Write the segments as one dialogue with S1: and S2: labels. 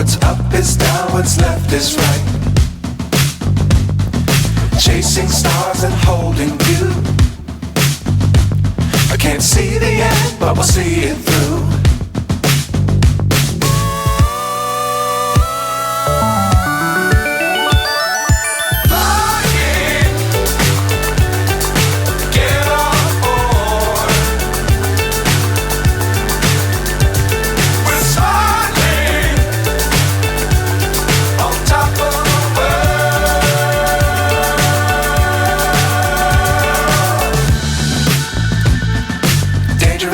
S1: What's up is down, what's left is right. Chasing stars and holding you. I can't see the end, but we'll see it through.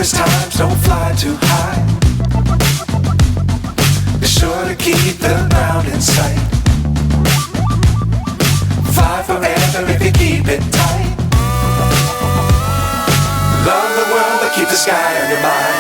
S1: Times don't fly too high. Be sure to keep the ground in sight. Fly forever if you keep it tight. Love the world but keep the sky on your mind.